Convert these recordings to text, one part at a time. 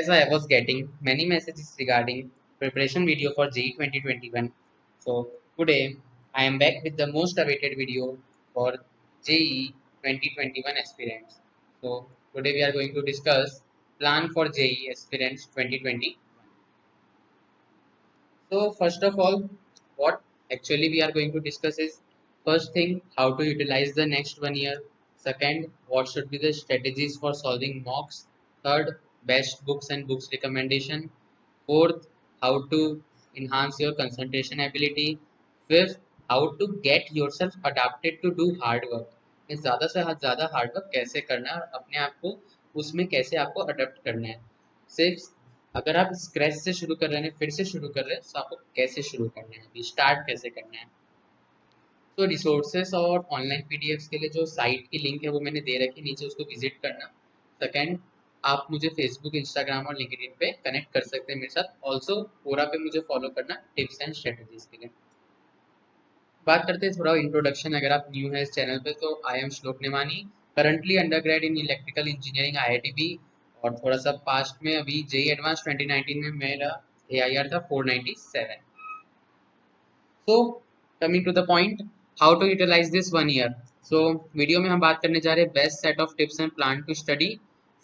As I was getting many messages regarding preparation video for JEE 2021, so today I am back with the most awaited video for JEE 2021 aspirants. So today we are going to discuss plan for JEE aspirants 2020. So first of all, what actually we are going to discuss is first thing how to utilize the next 1 year. Second, what should be the strategies for solving mocks. Third, best books and books recommendation. Fourth, how to enhance your concentration ability. Fifth, how to get yourself adapted to do hard work. ज़्यादा से ज़्यादा hard work कैसे करना है और अपने आप को उसमें कैसे आपको अडेप्ट करना है. सिक्स, अगर आप स्क्रैच से शुरू कर रहे हैं फिर से शुरू कर रहे हैं तो आपको कैसे शुरू करना है, स्टार्ट कैसे करना है. तो रिसोर्सेस और ऑनलाइन पीडीएफ्स के लिए जो साइट की लिंक है वो मैंने दे रखी नीचे, उसको विजिट करना. सेकंड, आप मुझे फेसबुक, इंस्टाग्राम और लिंक्डइन पे कनेक्ट कर सकते हैं मेरे साथ. ऑल्सो कोरा पे मुझे फॉलो करना टिप्स एंड स्ट्रेटजीज के लिए. बात करते हैं थोड़ा इंट्रोडक्शन. अगर आप न्यू है इस चैनल पे तो I am Shlok Nemani, currently under in electrical engineering IITB. और थोड़ा सा पास्ट में अभी जेई एडवांस 2019 में मेरा एआईआर था 497. So coming to the point, how to utilise this 1 year. So video में हम बात करने जा रहे हैं best set of tips and plan to study.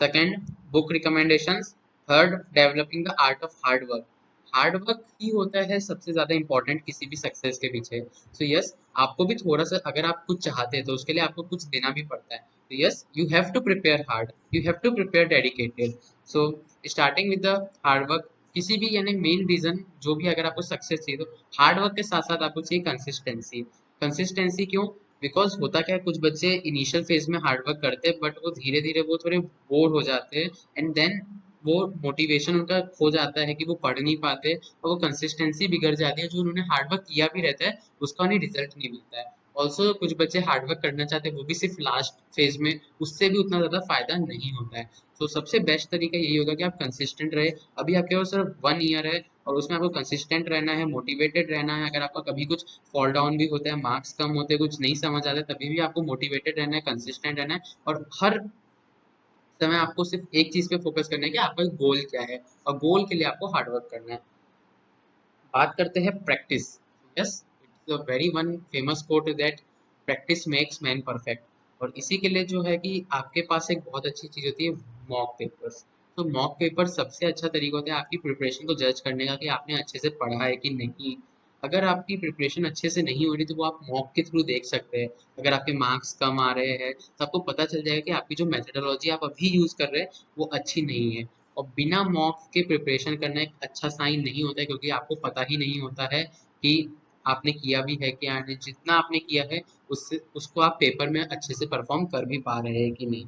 Second, book recommendations. Third, developing the art of hard work. Hard work ही होता है सबसे ज्यादा इंपॉर्टेंट किसी भी सक्सेस के पीछे. सो यस, आपको भी थोड़ा सा अगर आप कुछ चाहते हैं तो उसके लिए आपको कुछ देना भी पड़ता है. तो yes, you have to prepare hard, you have to prepare dedicated. So starting with the hard work, किसी भी यानी मेन रीजन जो भी अगर आपको सक्सेस चाहिए तो हार्ड वर्क के साथ साथ आपको चाहिए कंसिस्टेंसी. कंसिस्टेंसी क्यों? बिकॉज होता क्या है, कुछ बच्चे इनिशियल फेज में हार्ड वर्क करते हैं बट वो धीरे धीरे वो थोड़े बोर हो जाते हैं एंड देन वो मोटिवेशन उनका खो जाता है कि वो पढ़ नहीं पाते और वो कंसिस्टेंसी बिगड़ जाती है. जो उन्होंने हार्ड वर्क किया भी रहता है उसका उन्हें रिजल्ट नहीं मिलता है. ऑल्सो कुछ बच्चे हार्ड वर्क करना चाहते हैं वो भी सिर्फ लास्ट फेज में, उससे भी उतना ज़्यादा फायदा नहीं होता है. तो सबसे बेस्ट तरीका यही होगा कि आप कंसिस्टेंट रहे. अभी आपके पास सिर्फ 1 year है और उसमें आपको कंसिस्टेंट रहना है, मोटिवेटेड रहना है. अगर आपका कभी कुछ फॉल डाउन भी होता है, मार्क्स कम होते हैं, कुछ नहीं समझ आता है, तभी भी आपको मोटिवेटेड रहना है, कंसिस्टेंट रहना है. और हर समय आपको सिर्फ एक चीज पे फोकस करना है कि आपका गोल क्या है और गोल के लिए आपको हार्ड वर्क करना है. बात करते हैं practice. Yes, it's a very one famous quote that practice makes man perfect. और इसी के लिए जो है कि आपके पास एक बहुत अच्छी चीज होती है, मॉक पेपर्स. तो मॉक पेपर सबसे अच्छा तरीका होता है आपकी प्रिपरेशन को जज करने का कि आपने अच्छे से पढ़ा है कि नहीं. अगर आपकी प्रिपरेशन अच्छे से नहीं हो रही तो वो आप मॉक के थ्रू देख सकते हैं. अगर आपके मार्क्स कम आ रहे हैं तो आपको पता चल जाएगा कि आपकी जो मेथडोलॉजी आप अभी यूज कर रहे हैं वो अच्छी नहीं है. और बिना मॉक के प्रिपरेशन करना एक अच्छा साइन नहीं होता है, क्योंकि आपको पता ही नहीं होता है कि आपने किया भी है क्या नहीं. जितना आपने किया है उससे उसको आप पेपर में अच्छे से परफॉर्म कर भी पा रहे हैं कि नहीं.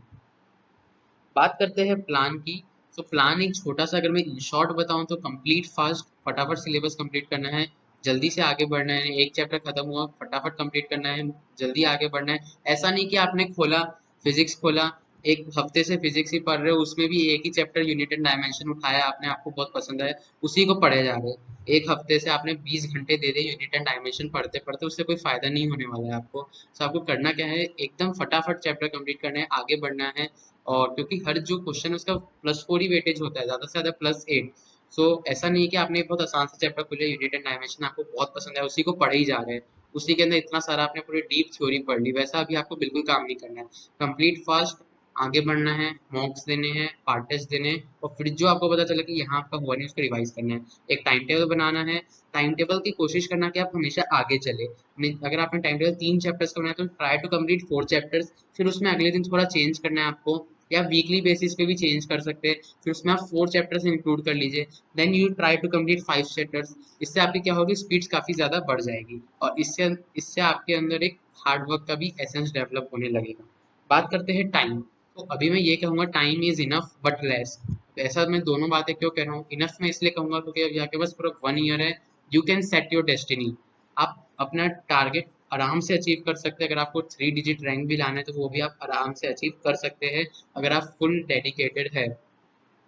बात करते हैं प्लान की. तो प्लान एक छोटा सा अगर मैं इन शॉर्ट बताऊं तो कंप्लीट फास्ट, फटाफट सिलेबस कंप्लीट करना है, जल्दी से आगे बढ़ना है. एक चैप्टर खत्म हुआ फटाफट कंप्लीट करना है, जल्दी आगे बढ़ना है. ऐसा नहीं कि आपने खोला, फिजिक्स खोला, एक हफ्ते से फिजिक्स ही पढ़ रहे हो, उसमें भी एक ही चैप्टर यूनिट एंड डायमेंशन उठाया आपने, आपको बहुत पसंद आया, उसी को पढ़े जा रहे हो. एक हफ्ते से आपने 20 घंटे दे दिए यूनिट एंड डायमेंशन पढ़ते पढ़ते, उससे कोई फायदा नहीं होने वाला है आपको. तो आपको करना क्या है, एकदम फटाफट चैप्टर कंप्लीट करना है, आगे बढ़ना है. और क्योंकि हर जो क्वेश्चन है उसका +4 ही वेटेज होता है, ज्यादा से ज्यादा +8. सो ऐसा नहीं है कि आपने बहुत आसान से चैप्टर खोले, यूनिट एंड डायमेंशन आपको बहुत पसंद है, उसी को पढ़े ही जा रहे हैं, उसी के अंदर इतना सारा आपने पूरी डीप थ्योरी पढ़ ली. वैसा अभी आपको बिल्कुल काम नहीं करना है. कंप्लीट फास्ट, आगे बढ़ना है, मॉक्स देने हैं, पार्ट टेस्ट देने हैं, और फिर जो आपको पता चला कि यहाँ आपका हुआ नहीं उसको रिवाइज करना है. एक टाइम टेबल बनाना है. टाइम टेबल की कोशिश करना कि आप हमेशा आगे चले. अगर आपने टाइम टेबल 3 चैप्टर्स का बनाया तो ट्राई टू कंप्लीट 4 चैप्टर्स. फिर उसमें अगले दिन थोड़ा चेंज करना है आपको, या वीकली बेसिस पे भी चेंज कर सकते हैं. फिर उसमें आप 4 चैप्टर्स इंक्लूड कर लीजिए. Then you try to complete 5 chapters. इससे आपकी क्या होगी, स्पीड्स काफी ज्यादा बढ़ जाएगी और इससे इससे आपके अंदर एक हार्ड वर्क का भी एसेंस डेवलप होने लगेगा. बात करते हैं टाइम. तो अभी मैं ये कहूंगा time is enough but less. ऐसा मैं दोनों बातें क्यों कह रहा हूँ, इनफ मैं इसलिए कहूंगा क्योंकि अभी आपके पास पूरा 1 year है. You can set your destiny. आप अपना टारगेट आराम से अचीव कर सकते हैं. अगर आपको 3 डिजिट रैंक भी लाना है तो वो भी आप आराम से अचीव कर सकते हैं अगर आप फुल डेडिकेटेड है.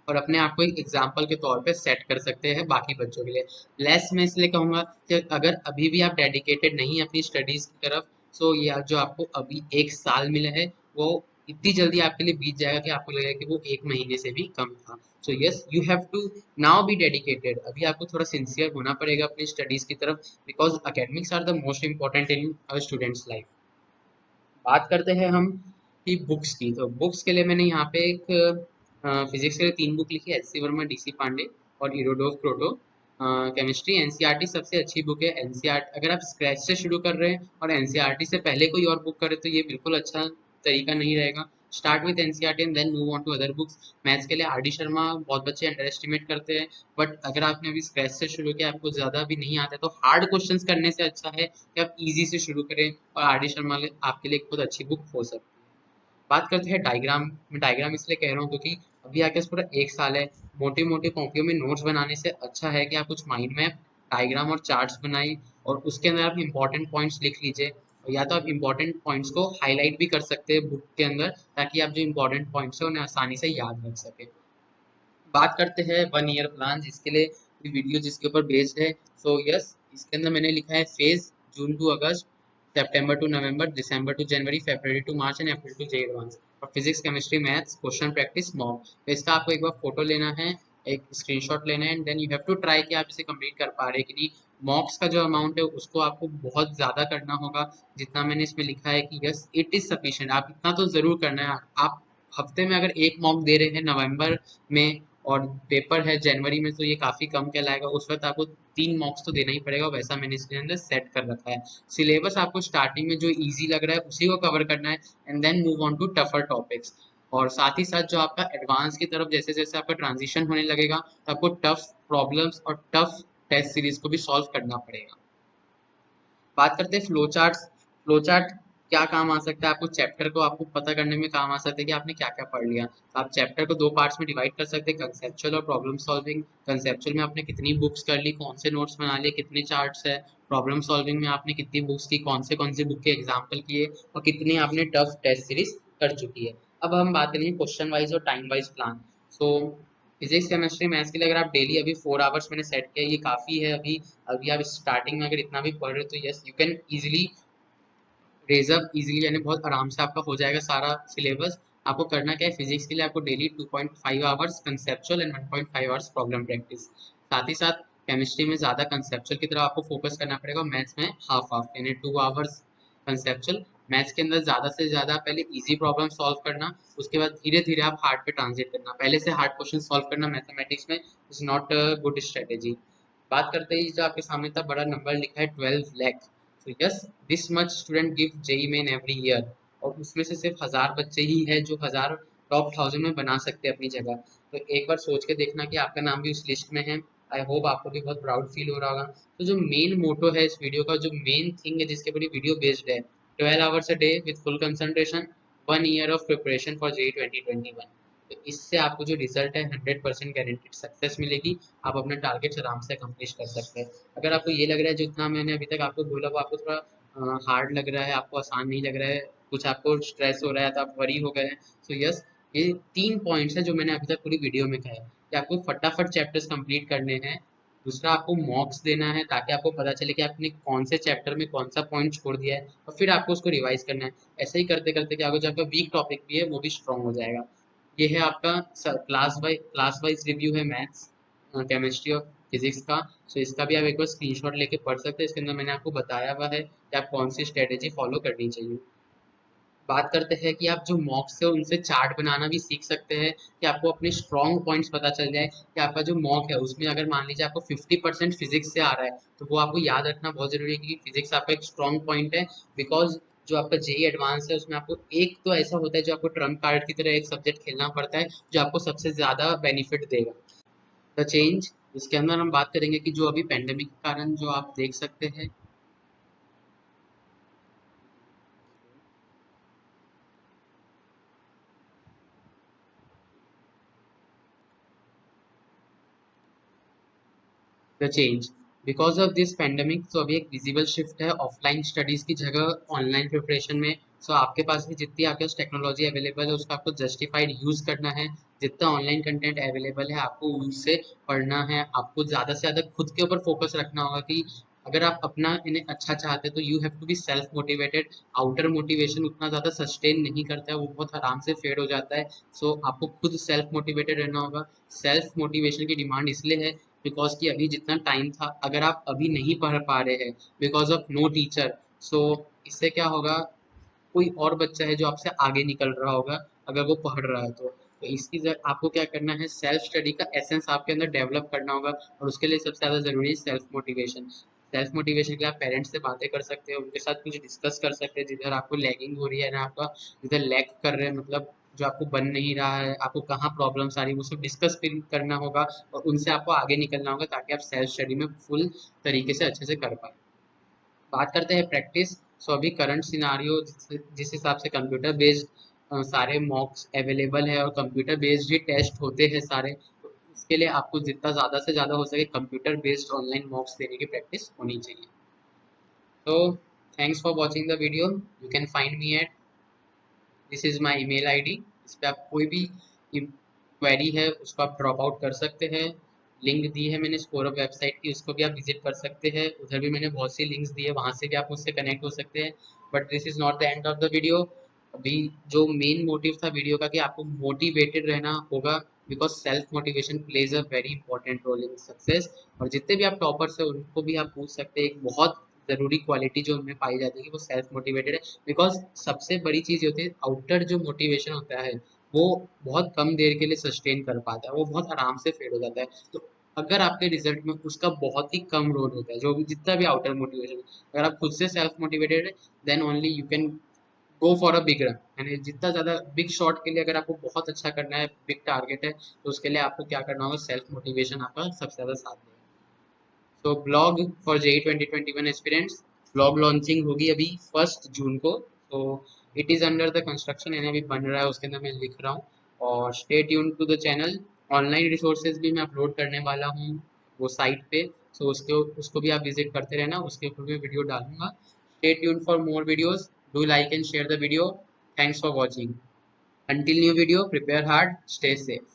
और अपने आप को एक एग्जाम्पल के तौर पे सेट कर सकते हैं बाकी बच्चों के लिए. लेस मैं इसलिए कहूंगा कि अगर अभी भी आप डेडिकेटेड नहीं है अपनी स्टडीज की तरफ, सो ये जो आपको अभी 1 साल मिला है वो इतनी जल्दी आपके लिए बीत जाएगा कि आपको लगेगा कि वो 1 महीने से भी कम था। So yes, you have to now be dedicated. अभी आपको थोड़ा सिंसियर होना पड़ेगा अपनी स्टडीज की तरफ, because academics are the most important in our students life. बात करते हैं हम कि बुक्स की। तो बुक्स के लिए मैंने यहाँ पे एक फिजिक्स के लिए 3 बुक लिखी है, H C Verma, D C Pande और इरोडोव प्रोटो। केमिस्ट्री एनसीईआरटी सबसे अच्छी बुक है। एनसीईआरटी अगर आप स्क्रैच से शुरू कर रहे हैं और एनसीईआरटी से पहले कोई और बुक करें तो ये बिल्कुल अच्छा तरीका नहीं रहेगा। Start with NCERT and then move on to other books. Maths के लिए आर डी शर्मा बहुत बच्चे अंडर एस्टिमेट करते हैं, बट अगर आपने अभी स्क्रैच से शुरू किया, आपको ज़्यादा भी नहीं आता है, तो हार्ड क्वेश्चंस करने से अच्छा है कि आप इजी से शुरू करें, और आर डी शर्मा आपके लिए एक बहुत अच्छी बुक हो सकती है। बात करते हैं डायग्राम। मैं डायग्राम इसलिए कह रहा हूँ क्योंकि अभी आके पूरा 1 साल है। मोटी मोटी कॉपियों में नोट्स बनाने से अच्छा है कि आप कुछ माइंड मैप, डायग्राम और चार्ट्स बनाइए, और उसके अंदर आप इंपॉर्टेंट पॉइंट्स लिख लीजिए। और या तो आप इंपॉर्टेंट पॉइंट्स को हाईलाइट भी कर सकते हैं बुक के अंदर, ताकि आप जो इंपॉर्टेंट पॉइंट्स है उन्हें आसानी से याद रख सकें। बात करते हैं 1 ईयर प्लान, जिसके लिए वीडियो जिसके ऊपर बेस्ड है। सो यस, इसके अंदर मैंने लिखा है phase June to August, September to November, December to January, February to March and April to JEE advance. और physics, chemistry, maths, question practice, mock. तो इसका आपको एक बार फोटो लेना है, एक स्क्रीनशॉट लेना है, and then you have to try कि आप इसे कंप्लीट कर पा रहे हैं कि नहीं। मॉक्स का जो अमाउंट है उसको आपको बहुत ज़्यादा करना होगा, जितना मैंने इसमें लिखा है कि यस इट इज़ सफिशिएंट, आप इतना तो ज़रूर करना है। आप हफ्ते में अगर एक मॉक दे रहे हैं नवंबर में और पेपर है जनवरी में, तो ये काफ़ी कम कहलाएगा। उस वक्त आपको 3 मॉक्स तो देना ही पड़ेगा, वैसा मैंने इसके अंदर सेट कर रखा है। सिलेबस आपको स्टार्टिंग में जो इजी लग रहा है उसी को कवर करना है, and then move on to tougher topics. और साथ ही साथ जो आपका एडवांस की तरफ जैसे जैसे आपका ट्रांजिशन होने लगेगा, तो आपको टफ प्रॉब्लम्स और टफ टेस्ट सीरीज को भी सॉल्व करना पड़ेगा। बात करते हैं फ्लो चार्ट। फ्लो चार्ट क्या काम आ सकता है आपको, चैप्टर को आपको पता करने में काम आ सकता है कि आपने क्या क्या पढ़ लिया। तो आप चैप्टर को 2 पार्ट्स में डिवाइड कर सकते हैं, कंसेप्चुअल और प्रॉब्लम सॉल्विंग। कंसेप्चुअल में आपने कितनी बुक्स कर ली, कौन से नोट्स बना लिए, कितने चार्ट्स है। प्रॉब्लम सॉल्विंग में आपने कितनी बुक्स की, कौन से बुक के एग्जाम्पल किए, और कितनी आपने टफ टेस्ट सीरीज कर चुकी है। अब हम बात करेंगे क्वेश्चन वाइज और टाइम वाइज प्लान। सो फिजिक्स, केमिस्ट्री, मैथ्स के लिए अगर आप डेली अभी 4 आवर्स मैंने सेट किया, ये काफ़ी है। अभी अभी आप स्टार्टिंग में अगर इतना भी पढ़ रहे हो तो yes you can easily raise up easily, यानी बहुत आराम से आपका हो जाएगा सारा सिलेबस। आपको करना क्या है, फिजिक्स के लिए आपको daily 2.5 hours conceptual and 1.5 hours problem practice. साथ ही साथ केमिस्ट्री में ज़्यादा कंसेप्चुअल की तरफ आपको फोकस करना पड़ेगा, मैथ्स में हाफ हाफ यानी 2 आवर्स कंसेप्चुअल। मैथ्स के अंदर ज़्यादा से ज़्यादा पहले इजी प्रॉब्लम सॉल्व करना, उसके बाद धीरे धीरे आप हार्ड पे ट्रांजिट करना। पहले से हार्ड क्वेश्चन सॉल्व करना मैथमेटिक्स में is not a good strategy. बात करते हैं जो आपके सामने इतना बड़ा नंबर लिखा है 12 लाख। तो yes, this much student give JEE Main every year, और उसमें से सिर्फ 1000 बच्चे ही है जो 1000 टॉप 1000 में बना सकते हैं अपनी जगह। तो एक बार सोच के देखना कि आपका नाम भी उस लिस्ट में है। आई होप आपको भी बहुत प्राउड फील हो रहा होगा। तो जो मेन मोटो है इस वीडियो का, जो मेन थिंग है जिसके ऊपर वीडियो बेस्ड है, 12 hours a day with full concentration, 1 year of preparation for JEE 2021। तो इससे आपको जो रिजल्ट है 100% गारंटीड सक्सेस मिलेगी। आप अपने टारगेट्स आराम से अकम्प्लिश कर सकते हैं। अगर आपको ये लग रहा है जितना मैंने अभी तक आपको बोला वो आपको थोड़ा हार्ड लग रहा है, आपको आसान नहीं लग रहा है, कुछ आपको स्ट्रेस हो रहा है, तो आप वरी हो गए हैं, तो यस, ये 3 पॉइंट्स है जो मैंने अभी तक पूरी वीडियो में कहा है कि आपको फटाफट चैप्टर्स कंप्लीट करने हैं। दूसरा, आपको मॉक्स देना है ताकि आपको पता चले कि आपने कौन से चैप्टर में कौन सा पॉइंट छोड़ दिया है, और फिर आपको उसको रिवाइज करना है। ऐसे ही करते करते क्या होगा, जो आपका वीक टॉपिक भी है वो भी स्ट्रॉन्ग हो जाएगा। ये है आपका क्लास वाइज रिव्यू है मैथ्स, केमिस्ट्री और फिजिक्स का। सो इसका भी आप एक बार स्क्रीनशॉट लेके पढ़ सकते हैं। इसके अंदर मैंने आपको बताया हुआ है कि आप कौन सी स्ट्रेटेजी फॉलो करनी चाहिए। बात करते हैं कि आप जो मॉक्स है उनसे चार्ट बनाना भी सीख सकते हैं, कि आपको अपने स्ट्रॉन्ग पॉइंट्स पता चल जाए कि आपका जो मॉक है उसमें अगर मान लीजिए आपको 50% फिजिक्स से आ रहा है, तो वो आपको याद रखना बहुत जरूरी है कि फिजिक्स आपका एक स्ट्रॉन्ग पॉइंट है। बिकॉज जो आपका जेई एडवांस है उसमें आपको एक तो ऐसा होता है जो आपको ट्रम्प कार्ड की तरह एक सब्जेक्ट खेलना पड़ता है, जो आपको सबसे ज्यादा बेनिफिट देगा, द चेंज। इसके अंदर हम बात करेंगे कि जो अभी पेंडेमिक के कारण जो आप देख सकते हैं, the change because of this pandemic. तो अभी एक विजिबल शिफ्ट है ऑफलाइन स्टडीज की जगह ऑनलाइन प्रिपरेशन में। सो आपके पास भी जितनी आपके पास टेक्नोलॉजी अवेलेबल है उसका आपको जस्टिफाइड यूज करना है। जितना ऑनलाइन कंटेंट अवेलेबल है आपको उससे पढ़ना है। आपको ज़्यादा से ज़्यादा खुद के ऊपर फोकस रखना होगा कि अगर आप अपना इन्हें अच्छा चाहते हैं तो you have to be self motivated. Outer motivation उतना ज़्यादा सस्टेन नहीं करता है, वो बहुत आराम से फेड हो जाता है। सो आपको खुद सेल्फ मोटिवेटेड रहना होगा। सेल्फ मोटिवेशन की डिमांड इसलिए है बिकॉज कि अभी जितना टाइम था, अगर आप अभी नहीं पढ़ पा रहे हैं बिकॉज ऑफ नो टीचर, सो इससे क्या होगा, कोई और बच्चा है जो आपसे आगे निकल रहा होगा अगर वो पढ़ रहा है तो इसकी आपको क्या करना है, सेल्फ स्टडी का एसेंस आपके अंदर डेवलप करना होगा। और उसके लिए सबसे ज़्यादा ज़रूरी है सेल्फ मोटिवेशन। सेल्फ मोटिवेशन के लिए आप पेरेंट्स से बातें कर सकते हैं, उनके साथ कुछ डिस्कस कर सकते हैं, जिधर आपको लैगिंग हो रही है ना, आपका जिधर लैग कर रहे हैं, मतलब जो आपको बन नहीं रहा है, आपको कहाँ प्रॉब्लम्स आ रही है, वो सब डिस्कस फिर करना होगा और उनसे आपको आगे निकलना होगा ताकि आप सेल्फ स्टडी में फुल तरीके से अच्छे से कर पाए। बात करते हैं प्रैक्टिस। सो अभी करंट सिनारियो जिस हिसाब से कंप्यूटर बेस्ड सारे मॉक्स अवेलेबल है और कंप्यूटर बेस्ड ही टेस्ट होते हैं सारे, तो इसके लिए आपको जितना ज़्यादा से ज़्यादा हो सके कंप्यूटर बेस्ड ऑनलाइन मॉक्स देने की प्रैक्टिस होनी चाहिए। तो thanks for watching the video. You can find me at, this is my email ID. इस पर आप कोई भी क्वेरी है उसको आप ड्रॉप आउट कर सकते हैं। लिंक दी है मैंने स्कोरअप वेबसाइट की, उसको भी आप विजिट कर सकते हैं। उधर भी मैंने बहुत सी लिंक्स दी है, वहाँ से भी आप मुझसे कनेक्ट हो सकते हैं। But this is not the end of the video. अभी जो मेन मोटिव था वीडियो का कि आपको मोटिवेटेड रहना होगा, because self motivation plays a very important role in success. और जितने भी आप टॉपर्स हैं उनको भी आप पूछ सकते हैं, एक बहुत ज़रूरी क्वालिटी जो उनमें पाई जाती है कि वो सेल्फ मोटिवेटेड है। बिकॉज सबसे बड़ी चीज़ होती है आउटर जो मोटिवेशन होता है, वो बहुत कम देर के लिए सस्टेन कर पाता है, वो बहुत आराम से फेड हो जाता है। तो अगर आपके रिजल्ट में उसका बहुत ही कम रोल होता है, जो भी जितना भी आउटर मोटिवेशन, अगर आप खुद से सेल्फ मोटिवेटेड है then only you can go for a big run. यानी जितना ज़्यादा बिग शॉट के लिए अगर आपको बहुत अच्छा करना है, बिग टारगेट है, तो उसके लिए आपको क्या करना होगा, सेल्फ मोटिवेशन आपका सबसे ज़्यादा साथ देगा। तो blog for JEE 2021 aspirants, blog launching होगी अभी 1 जून को। तो it is under the construction, यानी अभी बन रहा है, उसके अंदर मैं लिख रहा हूँ। और stay tune to the channel. Online resources भी मैं अपलोड करने वाला हूँ वो साइट पे। सो उसको भी आप विजिट करते रहना, उसके ऊपर भी वीडियो डालूंगा। Stay tune for more videos, do like and share the video. Thanks for watching. Until new video, prepare hard, stay safe.